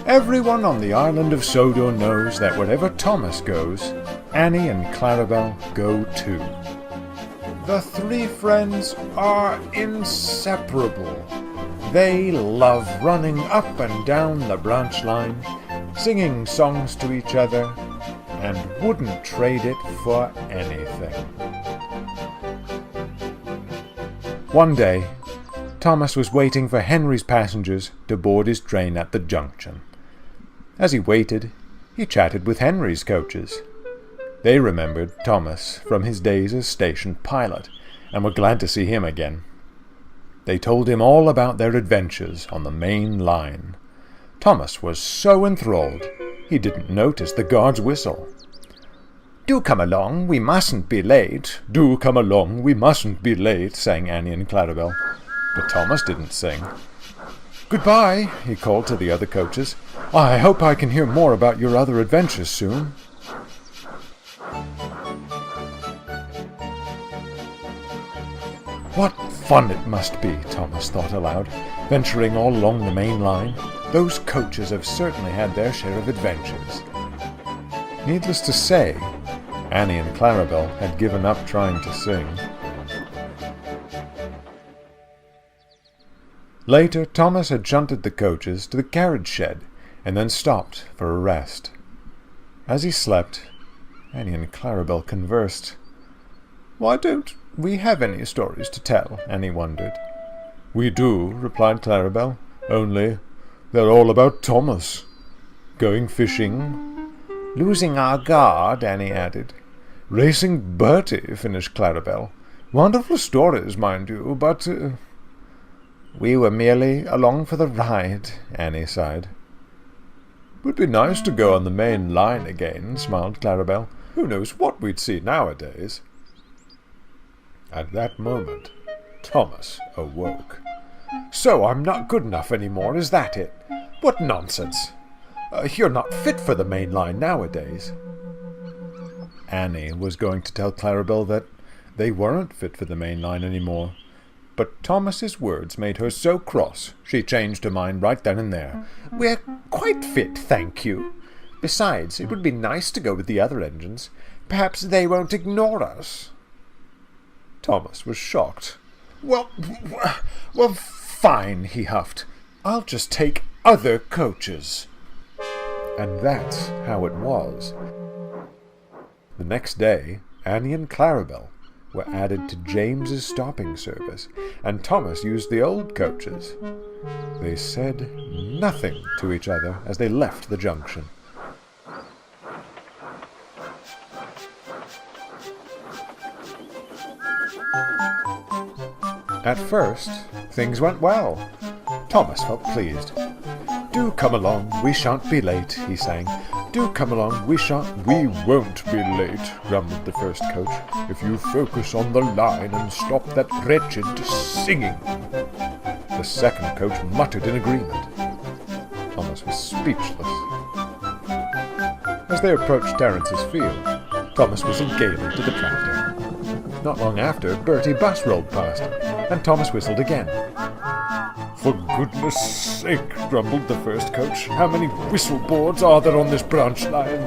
Everyone on the island of Sodor knows that wherever Thomas goes, Annie and Clarabel go too. The three friends are inseparable. They love running up and down the branch line, singing songs to each other, and wouldn't trade it for anything. One day, Thomas was waiting for Henry's passengers to board his train at the junction. As he waited, he chatted with Henry's coaches. They remembered Thomas from his days as station pilot, and were glad to see him again. They told him all about their adventures on the main line. Thomas was so enthralled, he didn't notice the guard's whistle. "Do come along, we mustn't be late. Do come along, we mustn't be late," sang Annie and Clarabel. But Thomas didn't sing. "Goodbye," he called to the other coaches. "I hope I can hear more about your other adventures soon." What fun it must be, Thomas thought aloud, venturing all along the main line. Those coaches have certainly had their share of adventures. Needless to say, Annie and Clarabel had given up trying to sing. Later, Thomas had shunted the coaches to the carriage shed, and then stopped for a rest. As he slept, Annie and Clarabel conversed. "Why don't we have any stories to tell?" Annie wondered. "We do," replied Clarabel, "only they're all about Thomas. Going fishing." "Losing our guard," Annie added. "Racing Bertie," finished Clarabel. "Wonderful stories, mind you, but—" "We were merely along for the ride," Annie sighed. "Would be nice to go on the main line again," smiled Clarabel. "Who knows what we'd see nowadays?" At that moment, Thomas awoke. "So I'm not good enough any more, is that it? What nonsense! You're not fit for the main line nowadays." Annie was going to tell Clarabel that they weren't fit for the main line any more, but Thomas's words made her so cross she changed her mind right then and there. "We're quite fit, thank you. Besides, it would be nice to go with the other engines. Perhaps they won't ignore us." Thomas was shocked. Well, fine," he huffed. "I'll just take other coaches." And that's how it was. The next day, Annie and Clarabel were added to James's stopping service, and Thomas used the old coaches. They said nothing to each other as they left the junction. At first, things went well. Thomas felt pleased. "Do come along, we shan't be late," he sang. "Do come along, we won't be late," grumbled the first coach, "if you focus on the line and stop that wretched singing." The second coach muttered in agreement. Thomas was speechless. As they approached Terrence's field, Thomas whistled gaily to the tractor. Not long after, Bertie Bus rolled past, and Thomas whistled again. "For goodness sake," grumbled the first coach, "how many whistle boards are there on this branch line?"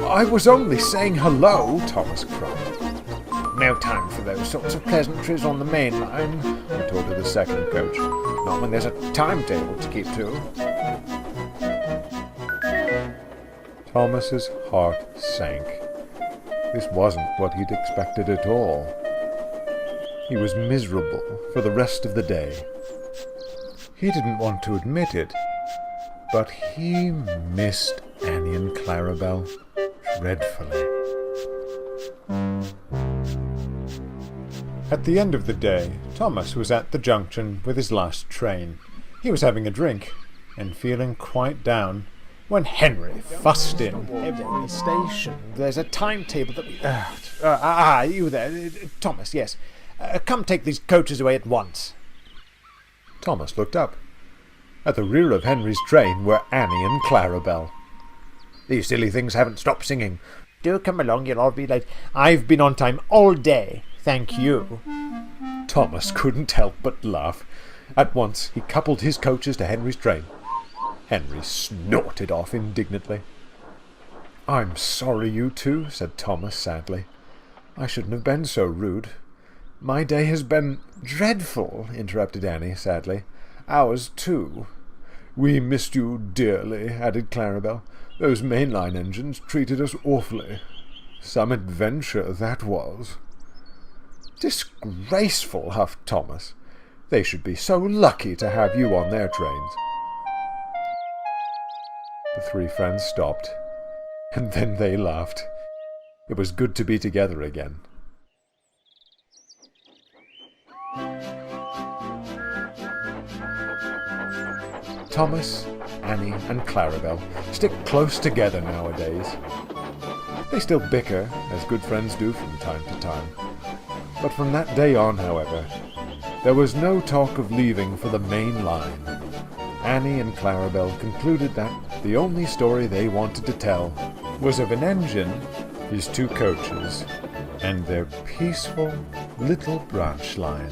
"I was only saying hello," Thomas cried. "No time for those sorts of pleasantries on the main line," retorted the second coach. "Not when there's a timetable to keep to." Thomas's heart sank. This wasn't what he'd expected at all. He was miserable for the rest of the day. He didn't want to admit it, but he missed Annie and Clarabel dreadfully. At the end of the day, Thomas was at the junction with his last train. He was having a drink and feeling quite down when Henry fussed in. "Every station, there's a timetable that we... you there, Thomas, yes. Come take these coaches away at once." Thomas looked up. At the rear of Henry's train were Annie and Clarabel. "These silly things haven't stopped singing." "Do come along, you'll all be late." "I've been on time all day, thank you." Thomas couldn't help but laugh. At once he coupled his coaches to Henry's train. Henry snorted off indignantly. "I'm sorry, you two," said Thomas sadly. "I shouldn't have been so rude." "My day has been dreadful," interrupted Annie sadly. "Ours too." "We missed you dearly," added Clarabel. "Those mainline engines treated us awfully. Some adventure that was." "Disgraceful," huffed Thomas. "They should be so lucky to have you on their trains." The three friends stopped, and then they laughed. It was good to be together again. Thomas, Annie, and Clarabel stick close together nowadays. They still bicker, as good friends do from time to time. But from that day on, however, there was no talk of leaving for the main line. Annie and Clarabel concluded that the only story they wanted to tell was of an engine, his two coaches, and their peaceful little branch line.